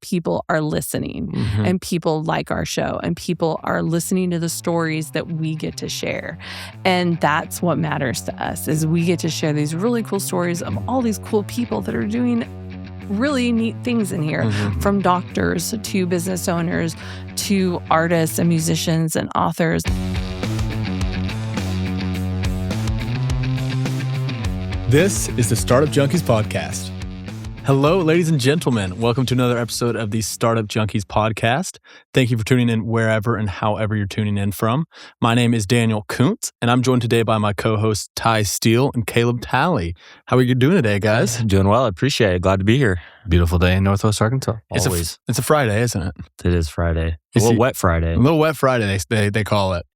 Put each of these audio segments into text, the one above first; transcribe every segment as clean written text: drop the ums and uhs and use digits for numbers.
people are listening and people like our show and people are listening to the stories that we get to share. And that's what matters to us, is we get to share these really cool stories of all these cool people that are doing really neat things in here, from doctors to business owners to artists and musicians and authors. This is the Startup Junkies podcast. Hello, ladies and gentlemen. Welcome to another episode of the Startup Junkies podcast. Thank you for tuning in wherever and however you're tuning in from. My name is Daniel Koonce, and I'm joined today by my co-hosts Ty Steele and Caleb Talley. How are you doing today, guys? Doing well. I appreciate it. Glad to be here. Beautiful day in Northwest Arkansas. Always. It's a Friday, isn't it? It is Friday. A little wet Friday. A little wet Friday, they call it.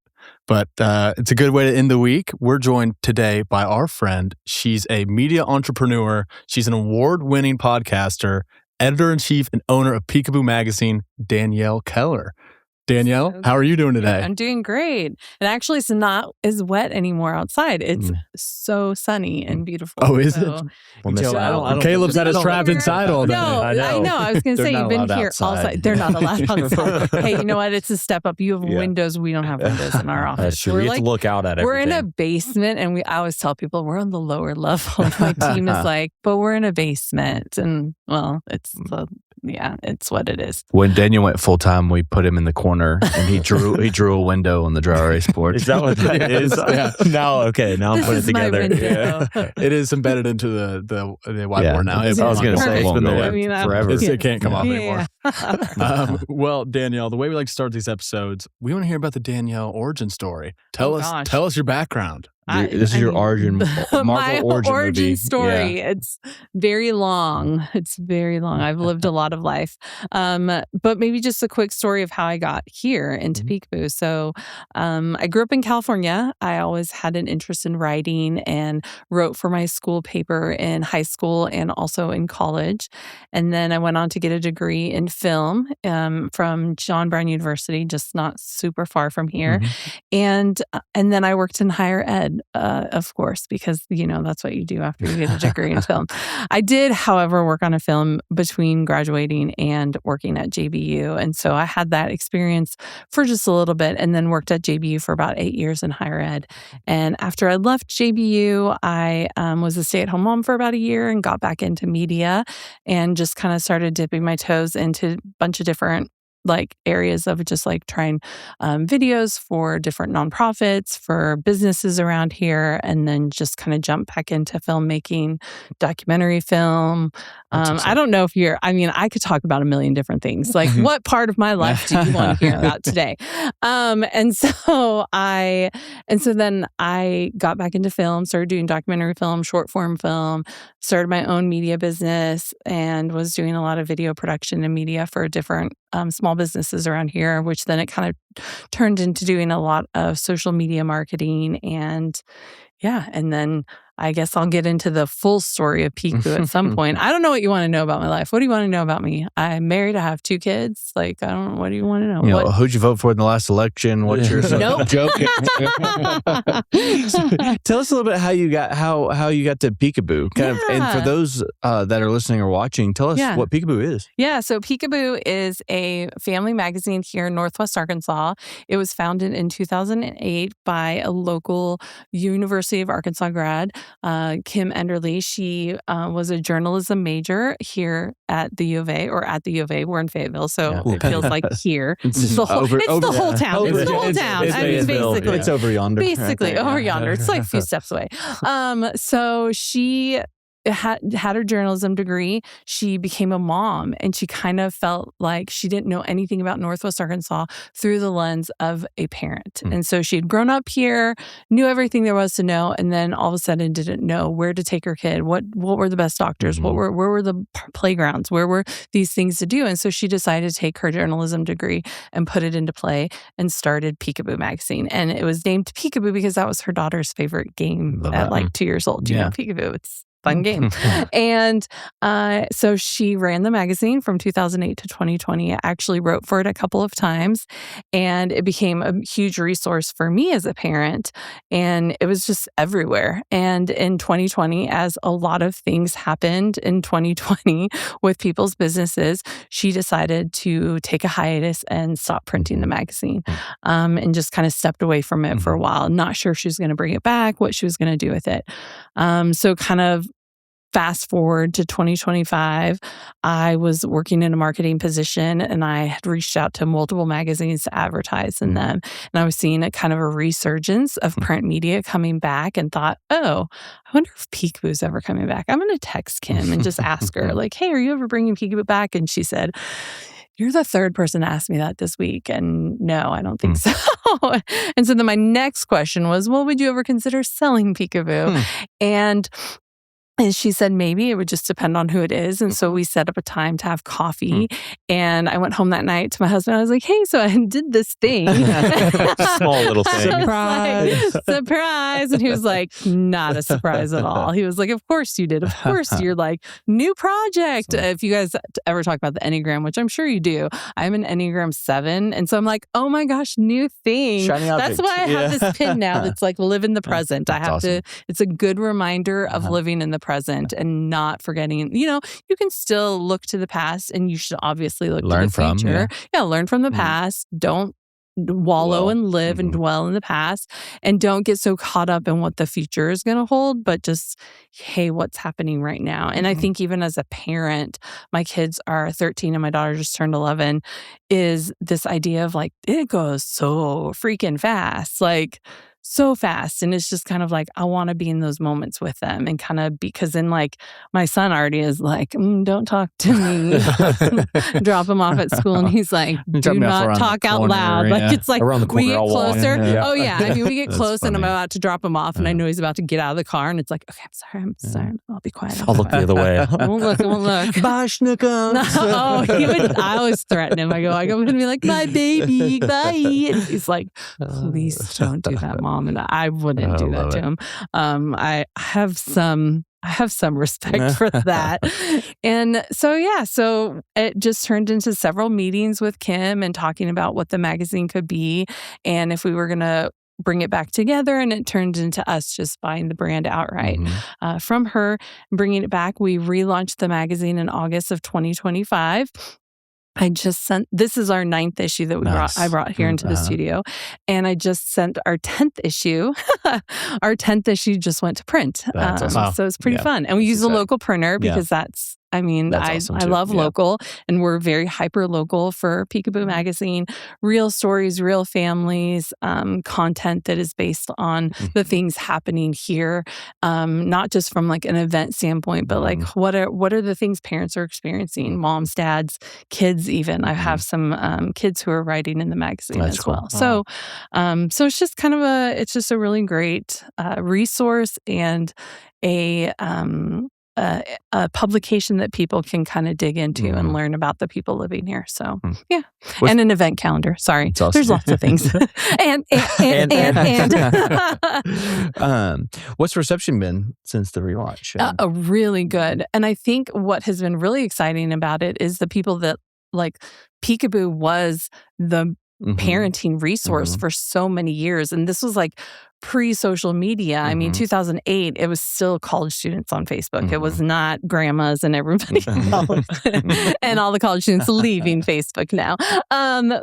But it's a good way to end the week. We're joined today by our friend. She's a media entrepreneur. She's an award-winning podcaster, editor-in-chief and owner of Peekaboo magazine, Danielle Keller. Danielle, how are you doing today? I'm doing great. And actually, it's not as wet anymore outside. It's so sunny and beautiful. Oh, is it? Well, Caleb's had us trapped inside all day. No, I know. I was going to say, you've been here outside. They're not allowed outside. Hey, you know what? It's a step up. You have windows. We don't have windows in our office. That's true. We have to look out at everything. We're in a basement, and I always tell people we're on the lower level. My team is like, but we're in a basement. And, well, it's what it is. When Daniel went full time, we put him in the corner and he drew a window on the dry erase board. Is that what that is? Yeah. Now I'm putting it together. It is embedded into the whiteboard now. I was going to say it's been there forever. It can't come off anymore. Well, Danielle, the way we like to start these episodes, we want to hear about the Danielle origin story. Tell us your background. This is your origin, my origin movie. story. Yeah. It's very long. I've lived a lot of life. But maybe just a quick story of how I got here into Peekaboo. So I grew up in California. I always had an interest in writing and wrote for my school paper in high school and also in college. And then I went on to get a degree in film from John Brown University, just not super far from here. And then I worked in higher ed. Of course, because, that's what you do after you get a degree in film. I did, however, work on a film between graduating and working at JBU. And so I had that experience for just a little bit and then worked at JBU for about 8 years in higher ed. And after I left JBU, I was a stay-at-home mom for about a year and got back into media and just kind of started dipping my toes into a bunch of different areas of just trying videos for different nonprofits, for businesses around here, and then just kind of jump back into filmmaking, documentary film. I don't know if I could talk about a million different things. What part of my life do you want to hear about today? And so then I got back into film, started doing documentary film, short form film, started my own media business, and was doing a lot of video production and media for different small businesses around here, which then it kind of turned into doing a lot of social media marketing. And then I guess I'll get into the full story of Peekaboo at some point. I don't know what you want to know about my life. What do you want to know about me? I'm married. I have 2 kids. I don't know. What do you want to know? Who'd you vote for in the last election? What's your Nope. joking? Tell us a little bit how you got to Peekaboo. And for those that are listening or watching, tell us what Peekaboo is. Yeah, so Peekaboo is a family magazine here in Northwest Arkansas. It was founded in 2008 by a local University of Arkansas grad, Kim Enderly. She was a journalism major here at the U of A, or at the U of A. We're in Fayetteville, so it feels like here. It's the whole town. It's the whole town. Basically, it's over yonder. Basically, over yonder. It's a few steps away. So she had her journalism degree. She became a mom, and she kind of felt like she didn't know anything about Northwest Arkansas through the lens of a parent. And so she had grown up here, knew everything there was to know, and then all of a sudden didn't know where to take her kid. What were the best doctors? Where were the playgrounds? Where were these things to do? And so she decided to take her journalism degree and put it into play and started Peekaboo magazine. And it was named Peekaboo because that was her daughter's favorite game at 2 years old. You know, Peekaboo. fun game. And so she ran the magazine from 2008 to 2020. I actually wrote for it a couple of times, and it became a huge resource for me as a parent. And it was just everywhere. And in 2020, as a lot of things happened in 2020 with people's businesses, she decided to take a hiatus and stop printing the magazine, and just kind of stepped away from it for a while. Not sure if she was going to bring it back, what she was going to do with it. So kind of fast forward to 2025, I was working in a marketing position, and I had reached out to multiple magazines to advertise in them. And I was seeing a kind of a resurgence of print media coming back, and thought, oh, I wonder if Peekaboo's ever coming back. I'm going to text Kim and just ask her, like, hey, are you ever bringing Peekaboo back? And she said, you're the third person to ask me that this week. And no, I don't think so. And so then my next question was, well, would you ever consider selling Peekaboo? And she said, maybe it would just depend on who it is. And so we set up a time to have coffee. And I went home that night to my husband. I was like, hey, so I did this thing. Small little thing. Surprise. Like, surprise. And he was like, not a surprise at all. He was like, of course you did. Of course you're like, new project. If you guys ever talk about the Enneagram, which I'm sure you do, I'm an Enneagram 7. And so I'm like, oh my gosh, new thing. Shiny object. That's why I have this pin now that's like, live in the present. I have to, it's a good reminder of living in the present and not forgetting, you can still look to the past, and you should obviously look to the future. Learn from the past. Don't wallow and live and dwell in the past, and don't get so caught up in what the future is going to hold, but just, hey, what's happening right now? And I think even as a parent, my kids are 13 and my daughter just turned 11, is this idea of like, it goes so freaking fast. Like, so fast. And it's just kind of like, I want to be in those moments with them, and kind of, because then like my son already is like, don't talk to me. Drop him off at school, and he's like, do not talk out loud. Like, it's like we get closer. Oh yeah. I mean, we get close funny. And I'm about to drop him off, and I know he's about to get out of the car, and it's like, okay, I'm sorry. I'll be quiet. I'll look the other way. I won't look. Bye, Schnookums. I always threaten him. I go going to be like, my baby, bye. And he's like, please don't do that, Mom. And I wouldn't do that to him. I have some respect for that. And so it just turned into several meetings with Kim and talking about what the magazine could be, and if we were going to bring it back together. And it turned into us just buying the brand outright from her and bringing it back. We relaunched the magazine in August of 2025. I just sent, this is our 9th issue that I brought here into the studio. And I just sent our 10th issue. Our 10th issue just went to print. Awesome. So it's pretty fun. And we use a local printer because that's awesome I love local, and we're very hyper local for Peekaboo magazine. Real stories, real families, content that is based on the things happening here, not just from like an event standpoint, but like what are the things parents are experiencing, moms, dads, kids even. I have some kids who are writing in the magazine as well. Wow. So it's just kind of a really great resource, and a publication that people can kind of dig into and learn about the people living here. So and an event calendar. Sorry, awesome. There's lots of things. and what's reception been since the relaunch? Really good. And I think what has been really exciting about it is the people that, like, Peekaboo was the parenting resource for so many years. And this was like pre-social media. I mean, 2008, it was still college students on Facebook. It was not grandmas and everybody else and all the college students leaving Facebook now.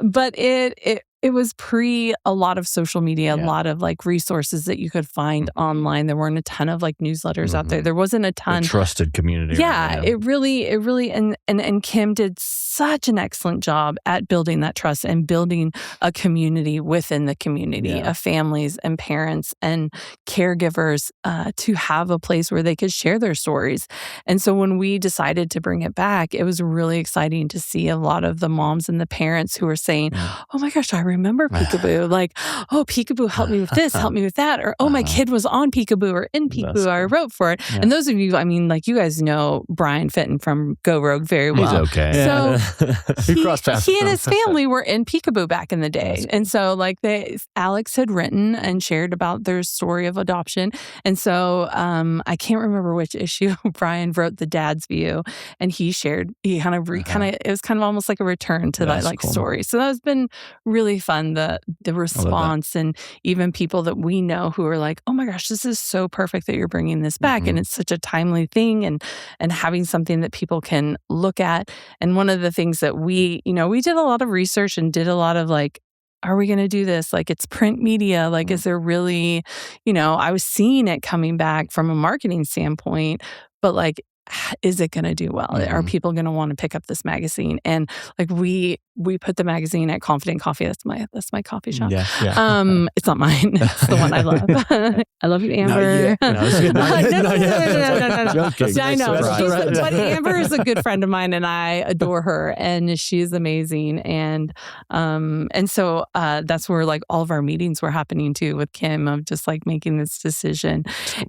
But it was pre a lot of social media, a lot of like resources that you could find online. There weren't a ton of like newsletters out there. There wasn't a ton. A trusted community. Yeah, right. It really, and Kim did such an excellent job at building that trust and building a community within the community of families and parents and caregivers to have a place where they could share their stories. And so when we decided to bring it back, it was really exciting to see a lot of the moms and the parents who were saying, oh my gosh, I remember Peekaboo. Like, oh, Peekaboo helped me with this, helped me with that. Or, oh, my kid was on Peekaboo or in Peekaboo. I wrote for it. Yeah. And those of you, I mean, like you guys know Brian Fitton from Go Rogue very well. He's okay. So he and his family family were in Peekaboo back in the day. And so like Alex had written and shared about their story of adoption. And so I can't remember which issue Brian wrote the dad's view, and he kind of it was kind of almost like a return to that like story. So that's been really fun, the response, and even people that we know who are like, oh my gosh, this is so perfect that you're bringing this back. And it's such a timely thing, and having something that people can look at. And one of the things that we did a lot of research and did a lot of like, are we going to do this? Like, it's print media. Like, is there really, I was seeing it coming back from a marketing standpoint, but like, is it going to do well? Are people going to want to pick up this magazine? And like we put the magazine at Confident Coffee. That's my coffee shop. Yeah. It's not mine. It's the one I love. I love you, Amber. No. I know. But Amber is a good friend of mine, and I adore her, and she's amazing. And so that's where like all of our meetings were happening too with Kim, of just like making this decision.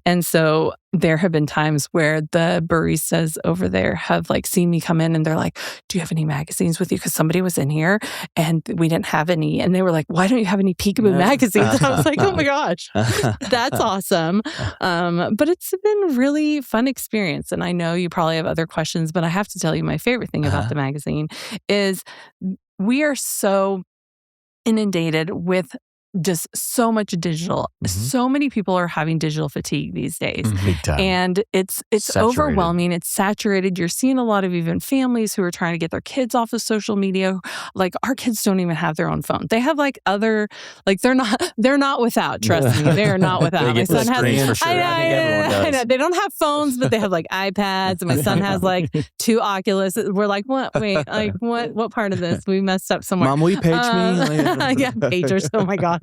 And so there have been times where the baristas over there have like seen me come in, and they're like, do you have any magazines with you? Because somebody was in here and we didn't have any. And they were like, why don't you have any Peekaboo magazines? And I was like, oh my gosh, that's awesome. But it's been really fun experience. And I know you probably have other questions, but I have to tell you my favorite thing about the magazine is we are so inundated with just so much digital. So many people are having digital fatigue these days. Big time. And it's overwhelming. It's saturated. You're seeing a lot of even families who are trying to get their kids off of social media. Like our kids don't even have their own phone. They have like other, like they're not without, trust me. They're not without. My son has, I know, they don't have phones, but they have like iPads, and my son has like 2 Oculus. We're like, what? Wait, like what part of this? We messed up somewhere. Mom, will you page me? Yeah, pagers. Oh my gosh.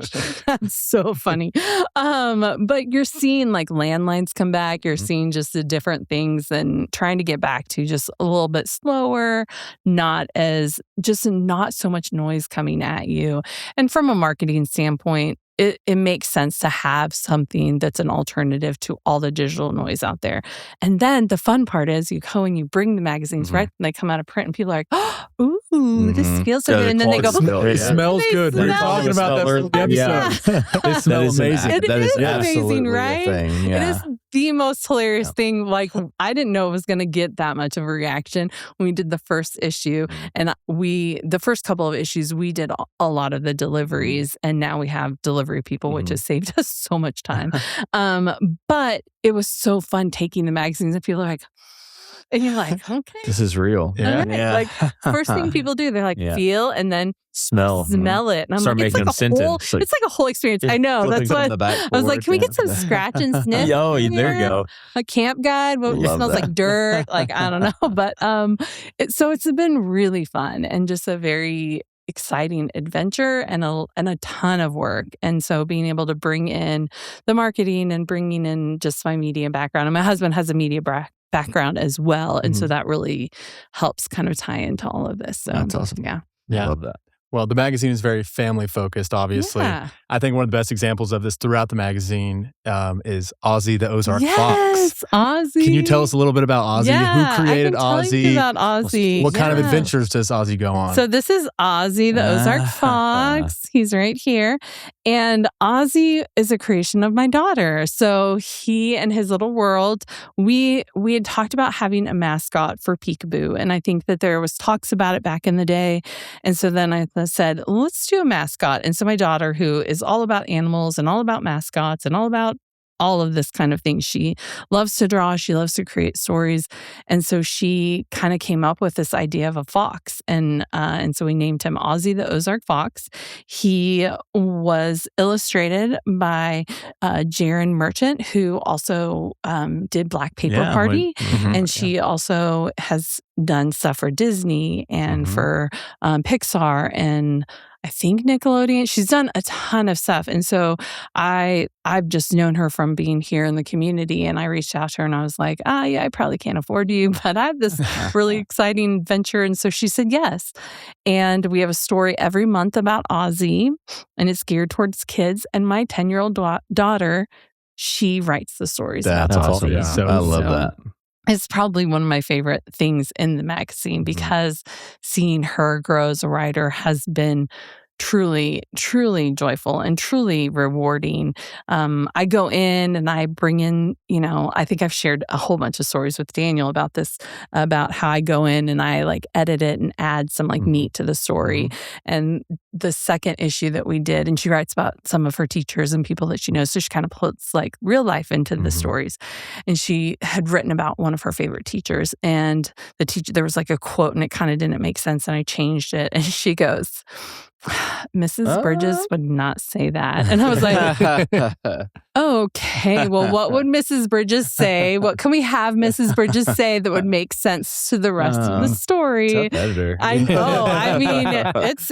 That's so funny. But you're seeing like landlines come back. You're seeing just the different things, and trying to get back to just a little bit slower, not so much noise coming at you. And from a marketing standpoint, it makes sense to have something that's an alternative to all the digital noise out there. And then the fun part is you go and you bring the magazines, right? And they come out of print, and people are like, oh, ooh, this feels so good. And then they go, it smells good. We were talking about that. Yeah. It smells amazing. It is amazing, right? It is the most hilarious thing. Like, I didn't know it was going to get that much of a reaction when we did the first issue. And the first couple of issues, we did a lot of the deliveries, and now we have delivery people, which has saved us so much time. But it was so fun taking the magazines, and people are like, and you're like, okay, this is real. Yeah. Like first thing people do, they're like, feel, and then smell it. And I'm start like, making them scented. It's like a whole experience. I know. That's what I was like. Can we get some scratch and sniff? There you go. A camp guide. It smells like dirt. Like, I don't know. But so it's been really fun, and just a very exciting adventure, and a ton of work. And so being able to bring in the marketing and bringing in just my media background, and my husband has a media background as well. And so that really helps kind of tie into all of this. So that's awesome. Yeah. I love that. Well, the magazine is very family focused, obviously. Yeah. I think one of the best examples of this throughout the magazine is Ozzy the Ozark Fox. Yes, Ozzy. Can you tell us a little bit about Ozzy? Yeah, Who created I can Ozzy? tell you about Ozzy. What kind of adventures does Ozzy go on? So this is Ozzy the Ozark Fox. He's right here. And Ozzy is a creation of my daughter. So he and his little world, we had talked about having a mascot for Peekaboo. And I think that there was talks about it back in the day. And so then I said, let's do a mascot. And so my daughter, who is all about animals and all about mascots and all about all of this kind of thing. She loves to draw. She loves to create stories. And so she kind of came up with this idea of a fox. And so we named him Ozzy the Ozark Fox. He was illustrated by Jaren Merchant, who also did Black Paper Party. And she also has done stuff for Disney and for Pixar. And I think Nickelodeon. She's done a ton of stuff. And so I've just known her from being here in the community. And I reached out to her and I was like, yeah, I probably can't afford you, but I have this really exciting venture. And so she said yes. And we have a story every month about Ozzy, and it's geared towards kids. And my 10-year-old daughter, she writes the stories. That's awesome. Yeah. I love that. It's probably one of my favorite things in the magazine because seeing her grow as a writer has been truly, truly joyful and truly rewarding. I go in and I bring in, I think I've shared a whole bunch of stories with Daniel about this, about how I go in and I like edit it and add some like meat to the story. And the second issue that we did, and she writes about some of her teachers and people that she knows. So she kind of puts like real life into the stories. And she had written about one of her favorite teachers, and the teacher, there was like a quote and it kind of didn't make sense. And I changed it. And she goes, Mrs. Bridges would not say that. And I was like, okay, well, what would Mrs. Bridges say? What can we have Mrs. Bridges say that would make sense to the rest of the story? Editor. I know. I mean, it's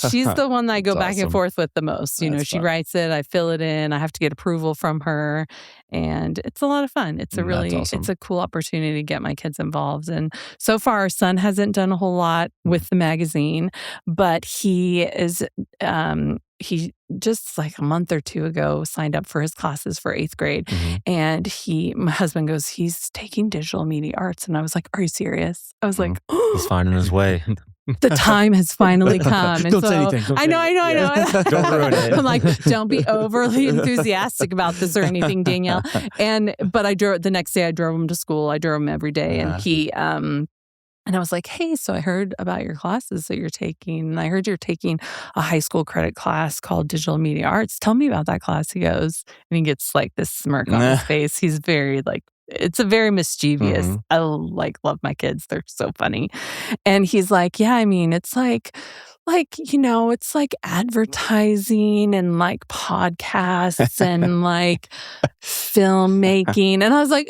she's the one that I go back and forth with the most. She fun. writes it, I fill it in, I have to get approval from her. And it's a lot of fun. It's a really, it's a cool opportunity to get my kids involved. And so far, our son hasn't done a whole lot with the magazine, but he is, he just like a month or two ago signed up for his classes for 8th grade. And my husband goes, he's taking digital media arts. And I was like, are you serious? I was like, he's finding his way. The time has finally come. And Don't say anything. I know. Don't ruin it. I'm like, don't be overly enthusiastic about this or anything, Danielle. But the next day I drove him to school. I drove him every day. And he, and I was like, hey, so I heard about your classes that you're taking. And I heard you're taking a high school credit class called Digital Media Arts. Tell me about that class. He goes, and he gets like this smirk on his face. He's very like, it's a very mischievous. I love my kids. They're so funny. And he's like, yeah, I mean, it's like, it's like advertising and like podcasts and like filmmaking. And I was like,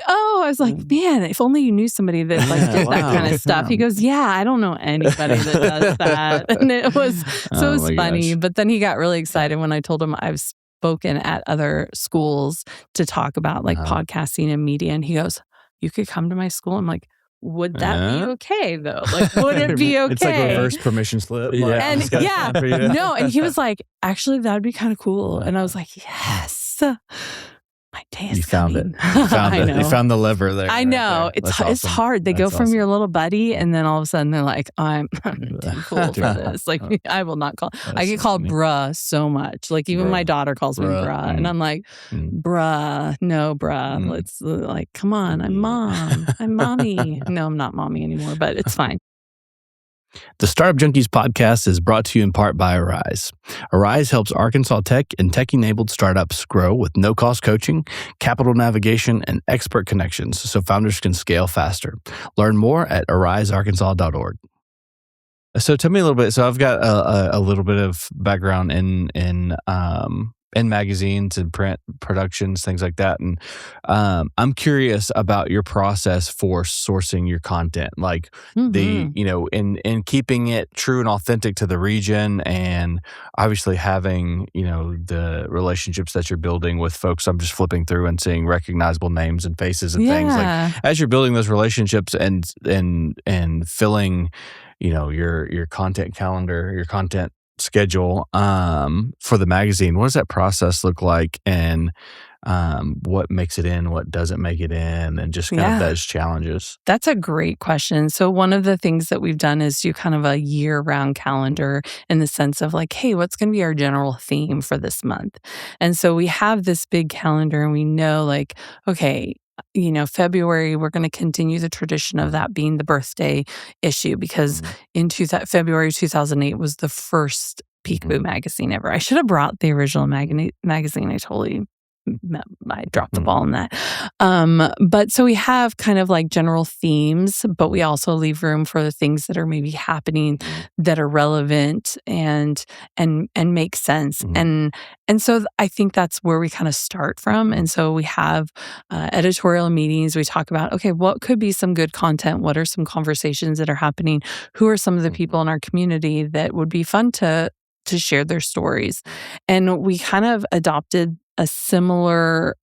man, if only you knew somebody that like did that kind of stuff. He goes, yeah, I don't know anybody that does that. And it was funny. But then he got really excited when I told him I've spoken at other schools to talk about like podcasting and media. And he goes, you could come to my school. I'm like, would that be okay though? Like, would it be okay? It's like reverse permission slip. No. And he was like, actually, that would be kind of cool. And I was like, yes. My day is coming. You found it. You found the lever there. I know. It's hard. They go from your little buddy and then all of a sudden they're like, I'm too cool for this. Like, I will not call. I get called bruh so much. Like, even my daughter calls me bruh. And I'm like, bruh, no, bruh. Let's like, come on. I'm mom. I'm mommy. No, I'm not mommy anymore, but it's fine. The Startup Junkies podcast is brought to you in part by Arise. Arise helps Arkansas tech and tech-enabled startups grow with no-cost coaching, capital navigation, and expert connections so founders can scale faster. Learn more at arisearkansas.org. So tell me a little bit. So I've got a little bit of background in magazines and print productions, things like that. And I'm curious about your process for sourcing your content, like in keeping it true and authentic to the region, and obviously having, the relationships that you're building with folks. I'm just flipping through and seeing recognizable names and faces and things. Like, as you're building those relationships and filling, your content calendar, your content schedule for the magazine, what does that process look like, and what makes it in, what doesn't make it in, and just kind of those challenges? That's a great question. So one of the things that we've done is do kind of a year-round calendar in the sense of like, hey, what's going to be our general theme for this month? And so we have this big calendar and we know like, okay, February, we're going to continue the tradition of that being the birthday issue because in February 2008 was the first Peekaboo magazine ever. I should have brought the original magazine. I dropped the ball on that. But so we have kind of like general themes, but we also leave room for the things that are maybe happening that are relevant and make sense. And so I think that's where we kind of start from. And so we have editorial meetings. We talk about, okay, what could be some good content? What are some conversations that are happening? Who are some of the people in our community that would be fun to to share their stories. And we kind of adopted a similar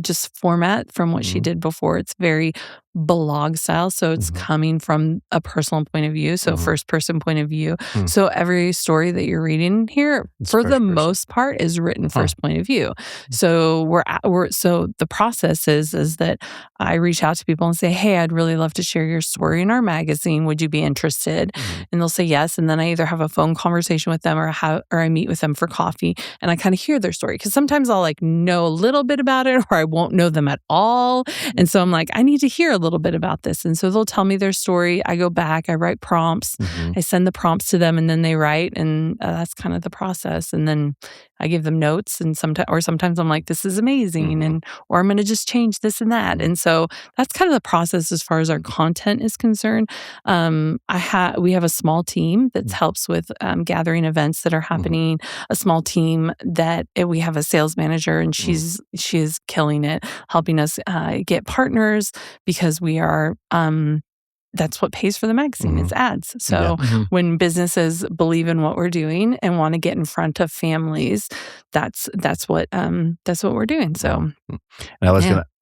just format from what she did before. It's very blog style. So it's coming from a personal point of view. So first person point of view. So every story that you're reading here, for the most part, is written first point of view. So so the process is that I reach out to people and say, hey, I'd really love to share your story in our magazine. Would you be interested? And they'll say yes. And then I either have a phone conversation with them or I meet with them for coffee and I kind of hear their story. Because sometimes I'll like know a little bit about it or I won't know them at all. And so I'm like, I need to hear a little bit about this. And so they'll tell me their story. I go back, I write prompts. I send the prompts to them and then they write. And that's kind of the process. And then I give them notes and sometimes I'm like, this is amazing. Or I'm going to just change this and that. And so that's kind of the process as far as our content is concerned. We have a small team that helps with gathering events that are happening, a small team that we have a sales manager and she is killing it, helping us get partners because we are that's what pays for the magazine. It's ads. So when businesses believe in what we're doing and want to get in front of families, that's what we're doing. So, and I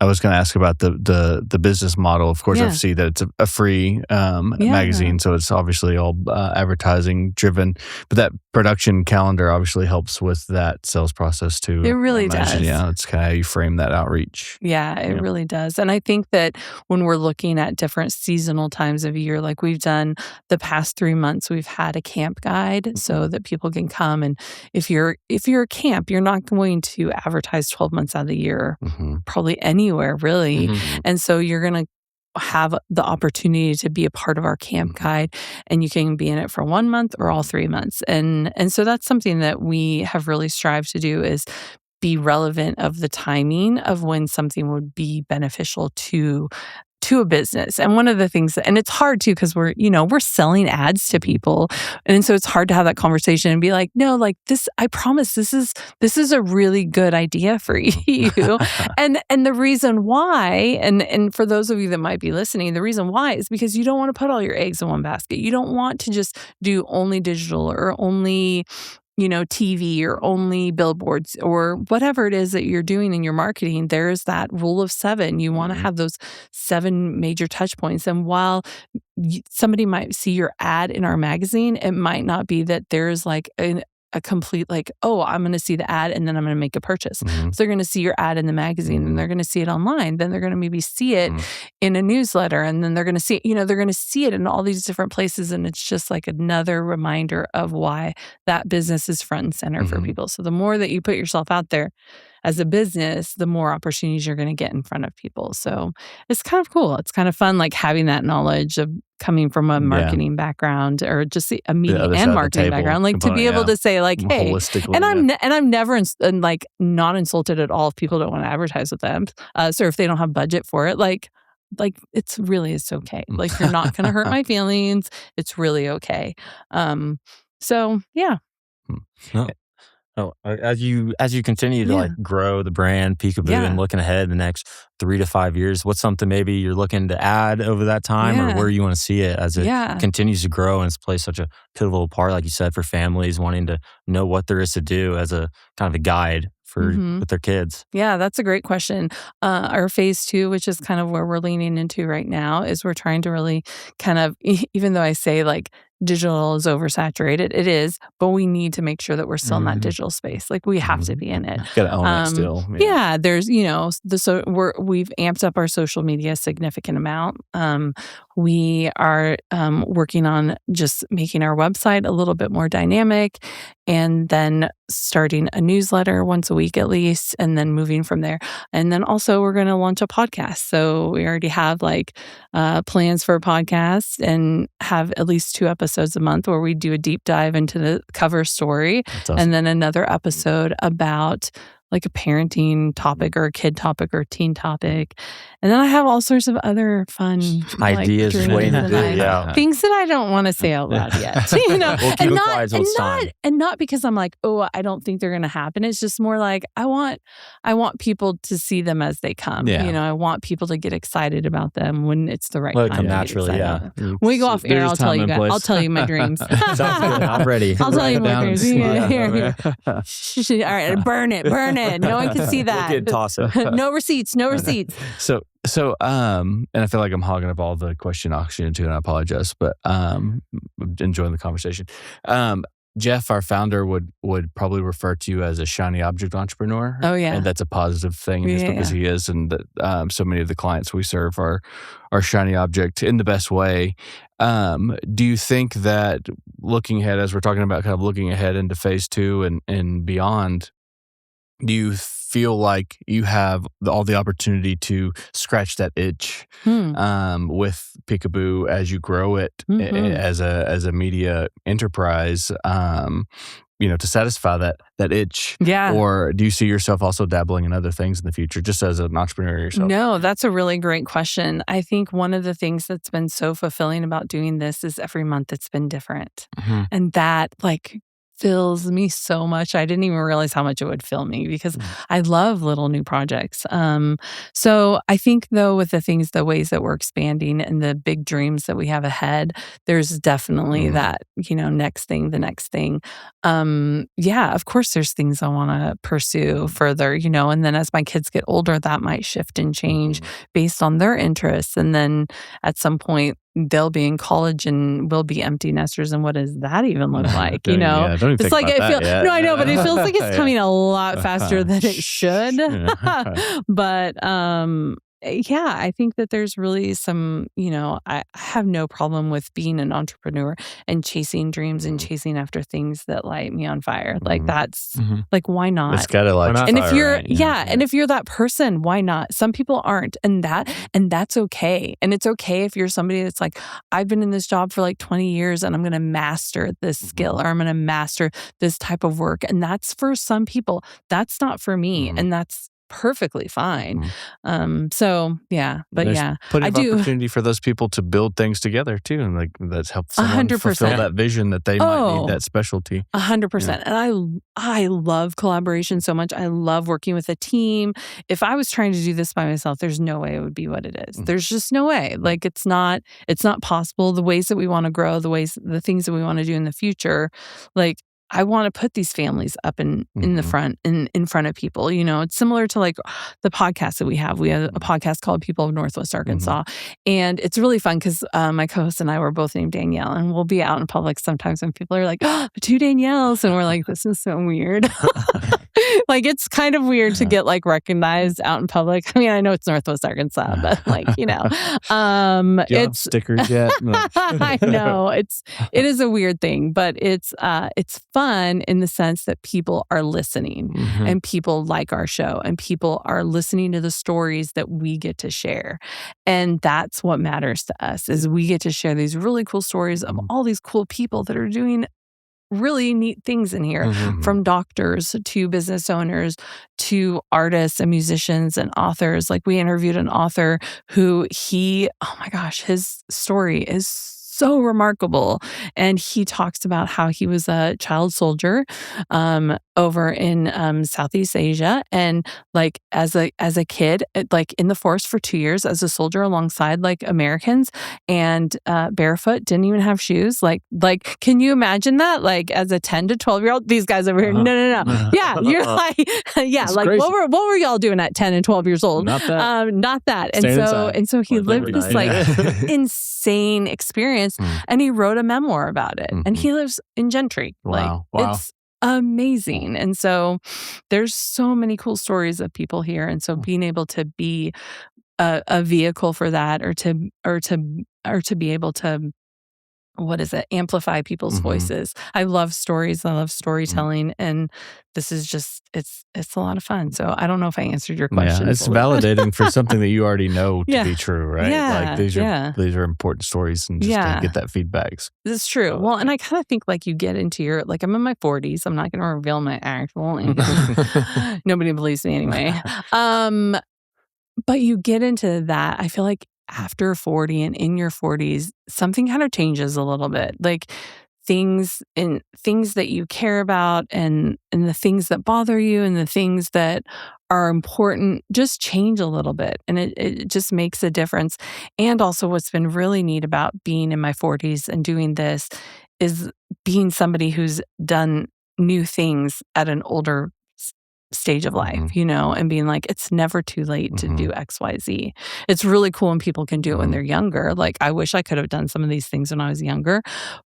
was gonna ask about the business model. Of course, I see that it's a free magazine, so it's obviously all advertising driven. But that production calendar obviously helps with that sales process too. It really does. Yeah, it's kind of how you frame that outreach. Yeah, it really does. And I think that when we're looking at different seasonal times of year, like we've done the past 3 months, we've had a camp guide so that people can come. And if you're a camp, you're not going to advertise 12 months out of the year, probably anywhere really. And so you're going to have the opportunity to be a part of our camp guide, and you can be in it for 1 month or all 3 months. And so that's something that we have really strived to do, is be relevant of the timing of when something would be beneficial to a business. And one of the things and it's hard too, because we're selling ads to people. And so it's hard to have that conversation and be like, no, like this, I promise this is a really good idea for you. and the reason why, and for those of you that might be listening, the reason why is because you don't want to put all your eggs in one basket. You don't want to just do only digital or only TV or only billboards or whatever it is that you're doing in your marketing. There's that rule of 7. You want to have those 7 major touch points. And while somebody might see your ad in our magazine, it might not be that there's like a complete like, oh, I'm going to see the ad and then I'm going to make a purchase. So they're going to see your ad in the magazine and they're going to see it online. Then they're going to maybe see it in a newsletter, and then they're going to see it, they're going to see it in all these different places. And it's just like another reminder of why that business is front and center for people. So the more that you put yourself out there as a business, the more opportunities you're going to get in front of people. So it's kind of cool. It's kind of fun, like having that knowledge of coming from a marketing background or just a media and marketing background, like to be able to say like, hey, and I'm never like not insulted at all if people don't want to advertise with them. So if they don't have budget for it, like it's okay. Like you're not going to hurt my feelings. It's really okay. So yeah. No. Oh, as you continue to like grow the brand Peekaboo and looking ahead the next 3 to 5 years, what's something maybe you're looking to add over that time, or where you want to see it as it continues to grow and it's plays such a pivotal part, like you said, for families wanting to know what there is to do as a kind of a guide for with their kids? Yeah, that's a great question. Our phase 2, which is kind of where we're leaning into right now, is we're trying to really kind of, even though I say like digital is oversaturated, it is, but we need to make sure that we're still in that digital space. Like we have to be in it. Gotta own it still. Yeah, there's we've amped up our social media a significant amount. We are working on just making our website a little bit more dynamic, and then starting a newsletter once a week at least, and then moving from there. And then also we're going to launch a podcast. So we already have like plans for a podcast and have at least 2 episodes a month where we do a deep dive into the cover story, awesome. And then another episode about like a parenting topic or a kid topic or teen topic. And then I have all sorts of other fun ideas waiting to do, things that I don't want to say out loud yet. We'll keep it quiet till it's time. And not because I'm like, oh, I don't think they're going to happen. It's just more like I want people to see them as they come. I want people to get excited about them when it's the right time. Let it come naturally. When we go off air, I'll tell you guys. I'll tell you my dreams. Sounds good. I'm ready. I'll tell you my dreams. Here. All right, burn it. No one can see that. We'll toss it. No receipts. So, and I feel like I'm hogging up all the question oxygen too, and I apologize, but enjoying the conversation. Jeff, our founder, would probably refer to you as a shiny object entrepreneur. Oh yeah, and that's a positive thing just because he is, and that so many of the clients we serve are shiny object in the best way. Do you think that looking ahead, as we're talking about, kind of looking ahead into phase 2 and beyond, do you feel like you have all the opportunity to scratch that itch with Peekaboo as you grow it as a media enterprise, to satisfy that itch? Yeah. Or do you see yourself also dabbling in other things in the future, just as an entrepreneur yourself? No, that's a really great question. I think one of the things that's been so fulfilling about doing this is every month it's been different. And that fills me so much. I didn't even realize how much it would fill me because I love little new projects. So I think though with the ways that we're expanding and the big dreams that we have ahead, there's definitely that, next thing. Of course there's things I want to pursue further, and then as my kids get older, that might shift and change based on their interests. And then at some point, they'll be in college and we'll be empty nesters. And what does that even look like? Don't even it's think like, about that yet. No, I know, but it feels like it's coming a lot faster than it should. But, I think that there's really some, I have no problem with being an entrepreneur and chasing dreams and chasing after things that light me on fire. Like that's like, why not? It's gotta light and if you're, and if you're that person, why not? Some people aren't, and that's okay. And it's okay if you're somebody that's like, I've been in this job for like 20 years and I'm going to master this skill or I'm going to master this type of work. And that's for some people. That's not for me. And that's perfectly fine. But there's plenty of do opportunity for those people to build things together too, and like that's helped someone 100%. fulfill that vision that they might need that specialty. 100%. And I love collaboration so much. I love working with a team. If I was trying to do this by myself, there's no way it would be what it is. There's just no way. Like it's not possible. The ways that we want to grow, the things that we want to do in the future, like I want to put these families up in the front, in front of people. It's similar to like the podcast that we have. We have a podcast called People of Northwest Arkansas. And it's really fun because my co-host and I were both named Danielle, and we'll be out in public sometimes when people are like, oh, 2 Danielles. And we're like, this is so weird. Like, it's kind of weird to get like recognized out in public. I mean, I know it's Northwest Arkansas, but like, Do you have stickers yet? I know it is a weird thing, but it's fun in the sense that people are listening and people like our show and people are listening to the stories that we get to share. And that's what matters to us, is we get to share these really cool stories of all these cool people that are doing really neat things in here, from doctors to business owners to artists and musicians and authors. Like we interviewed an author who oh my gosh, his story is so remarkable. And he talks about how he was a child soldier over in Southeast Asia. And like as a kid, like in the force for 2 years as a soldier alongside like Americans, and barefoot, didn't even have shoes. Like, can you imagine that? Like as a 10 to 12-year-old, these guys over here, no. Yeah, you're like, yeah, it's like crazy. what were y'all doing at 10 and 12 years old? Not that. Not that. Staying And so he like lived this like insane experience, and he wrote a memoir about it. And he lives in Gentry. Wow. It's amazing. And so there's so many cool stories of people here. And so being able to be a vehicle for that, or to be able to amplify people's voices. I love stories. I love storytelling. And this is just, it's a lot of fun. So I don't know if I answered your question. Yeah, it's validating for something that you already know to be true, right? Yeah, like these are important stories, and just to get that feedback. This is true. Well, and I kind of think like you get into your, like I'm in my 40s. I'm not going to reveal my actual age. Nobody believes me anyway. But you get into that. I feel like after 40 and in your 40s, something kind of changes a little bit. Like things that you care about and the things that bother you and the things that are important just change a little bit. And it just makes a difference. And also what's been really neat about being in my 40s and doing this is being somebody who's done new things at an older stage of life, and being like, it's never too late to do X, Y, Z. It's really cool when people can do it when they're younger. Like, I wish I could have done some of these things when I was younger,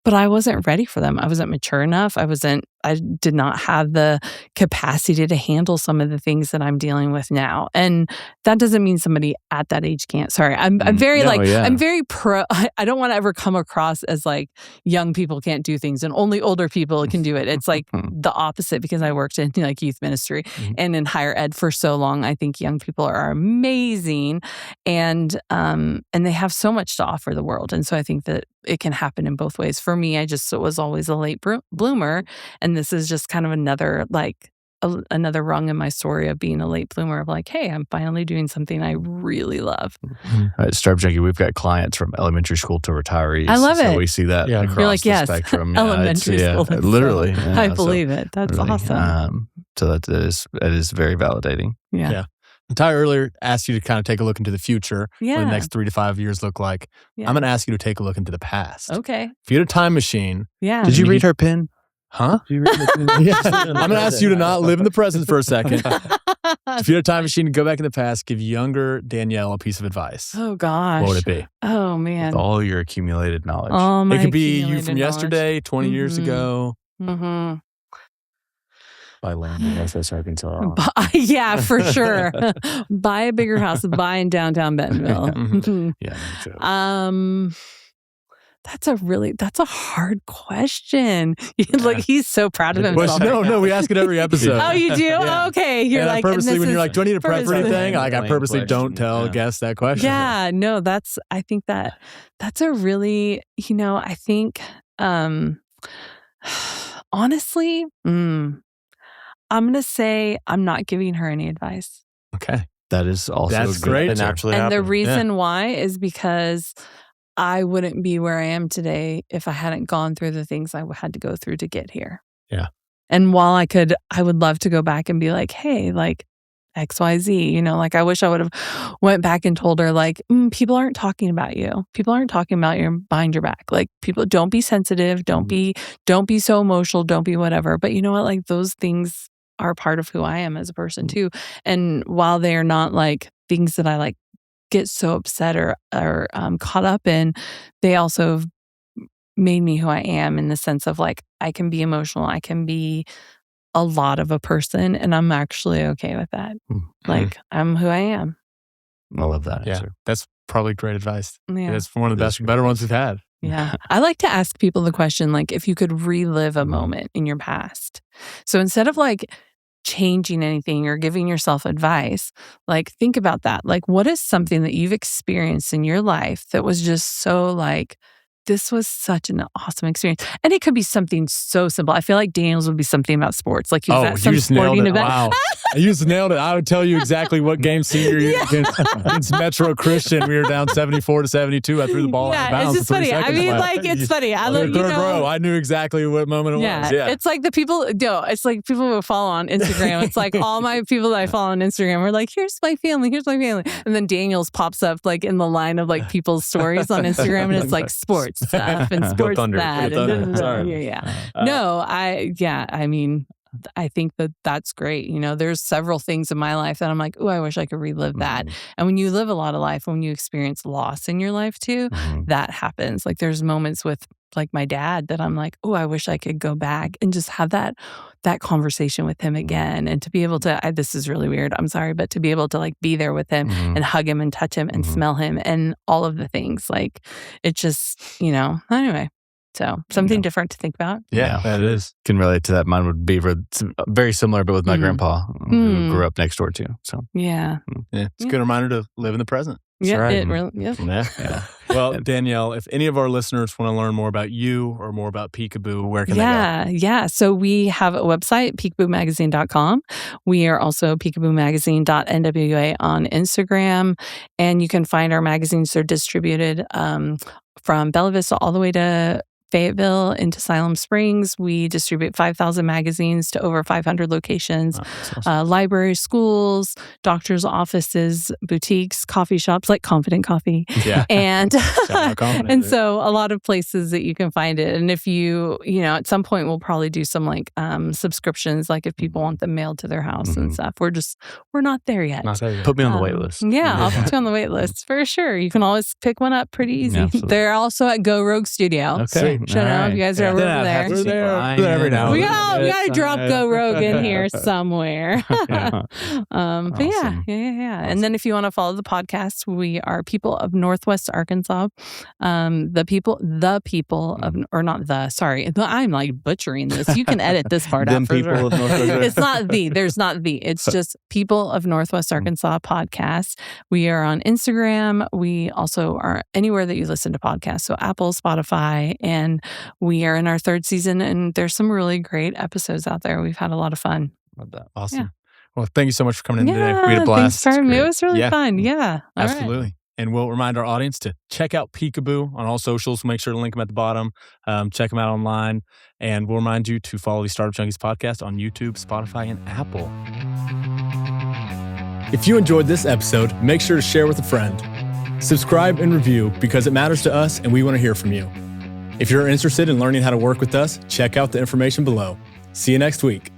but I wasn't ready for them. I wasn't mature enough. I did not have the capacity to handle some of the things that I'm dealing with now. And that doesn't mean somebody at that age can't. Sorry. I'm very I'm very pro. I don't want to ever come across as like young people can't do things and only older people can do it. It's like the opposite, because I worked in like youth ministry and in higher ed for so long. I think young people are amazing and they have so much to offer the world. And so I think that it can happen in both ways. For me, I just was always a late bloomer. And this is just kind of another another rung in my story of being a late bloomer of like, hey, I'm finally doing something I really love. At Startup Junkie, we've got clients from elementary school to retirees. I love it. So we see that across You're like, the spectrum. Elementary school. Literally. I believe it. That's really awesome. So that is very validating. Yeah. Ty earlier asked you to kind of take a look into the future, what the next 3 to 5 years look like. I'm going to ask you to take a look into the past. Okay. If you had a time machine. Yeah. Did you read her pin? Huh? Did you read the pin? Yes. I'm going to ask you to not live in the present for a second. If you had a time machine to go back in the past, give younger Danielle a piece of advice. Oh, gosh. What would it be? Oh, man. With all your accumulated knowledge. It could be you from yesterday, 20 years ago. By land in Northwest Arkansas. Yeah, for sure. Buy a bigger house. Buy in downtown Bentonville. That's a hard question. Like, he's so proud of himself. No, we ask it every episode. Oh, you do? Yeah. Okay. You're and like, purposely, when you're like, do I need to prep for anything? Like, I purposely don't tell guests that question. Yeah, no, I think that's a really, I think, honestly, I'm going to say I'm not giving her any advice. Okay. That is also That's great. And the reason why is because I wouldn't be where I am today if I hadn't gone through the things I had to go through to get here. Yeah. And while I would love to go back and be like, hey, like XYZ, like I wish I would have went back and told her like, people aren't talking about you. People aren't talking about you behind your back. Like, people, don't be sensitive. Don't be so emotional. Don't be whatever. But you know what? Like, those things are part of who I am as a person too. And while they're not like things that I like get so upset or caught up in, they also made me who I am in the sense of like, I can be emotional. I can be a lot of a person, and I'm actually okay with that. Like, I'm who I am. I love that answer. That's probably great advice. Yeah. It's one of the better ones we've had. Yeah. I like to ask people the question, like, if you could relive a moment in your past. So instead of like changing anything or giving yourself advice, like, think about that. Like, what is something that you've experienced in your life that was just so like, this was such an awesome experience? And it could be something so simple. I feel like Daniel's would be something about sports. Like, he was at some sporting event. Wow. You just nailed it. I would tell you exactly what game senior year against Metro Christian. We were down 74-72. I threw the ball out of bounds. It's just funny. I mean, like, it's funny. I knew exactly what moment it was. Yeah. It's like it's like people who follow on Instagram. It's like all my people that I follow on Instagram are like, here's my family. And then Daniel's pops up like in the line of like people's stories on Instagram, and it's like sports stuff and sports that. I mean, I think that's great. There's several things in my life that I'm like, oh, I wish I could relive that. And when you live a lot of life, when you experience loss in your life too, that happens. Like, there's moments with like my dad that I'm like, oh, I wish I could go back and just have that conversation with him again. And to be able to, this is really weird, I'm sorry, but to be able to like be there with him and hug him and touch him and smell him and all of the things, like, it just, anyway. So something different to think about. Yeah, that is. Can relate to that. Mine would be very similar, but with my grandpa, who grew up next door too. So yeah, it's a good reminder to live in the present. Yeah, right. it really, Yeah. Well, Danielle, if any of our listeners want to learn more about you or more about Peekaboo, where can they go? Yeah. So we have a website, peekaboomagazine.com. We are also peekaboomagazine.nwa on Instagram. And you can find our magazines. They're distributed from Bella Vista all the way to Fayetteville into Siloam Springs. We distribute 5,000 magazines to over 500 locations, awesome. Libraries, schools, doctors' offices, boutiques, coffee shops like Confident Coffee. Yeah. And and so a lot of places that you can find it. And if you at some point we'll probably do some like subscriptions, like if people want them mailed to their house and stuff. We're not there yet. Put me on the wait list. Yeah, I'll put you on the wait list for sure. You can always pick one up pretty easy. Yeah, they're also at Go Rogue Studio. Okay. Should know if you guys are over there. We're there every now. We gotta drop Go Rogue in here somewhere. But awesome. Yeah. And then if you want to follow the podcast, we are people of Northwest Arkansas. The people of, or not the, sorry, I'm like butchering this. You can edit this part out for sure. It's not the, there's not the, it's just people of Northwest Arkansas podcast. We are on Instagram. We also are anywhere that you listen to podcasts. So Apple, Spotify, and we are in our 3rd season, and there's some really great episodes out there. We've had a lot of fun. Love that. Awesome. Yeah. Well, thank you so much for coming in today. We had a blast. Thanks for me. It was really fun. Yeah. Absolutely. Right. And we'll remind our audience to check out Peekaboo on all socials. We'll make sure to link them at the bottom. Check them out online. And we'll remind you to follow the Startup Junkies podcast on YouTube, Spotify, and Apple. If you enjoyed this episode, make sure to share with a friend. Subscribe and review because it matters to us and we want to hear from you. If you're interested in learning how to work with us, check out the information below. See you next week.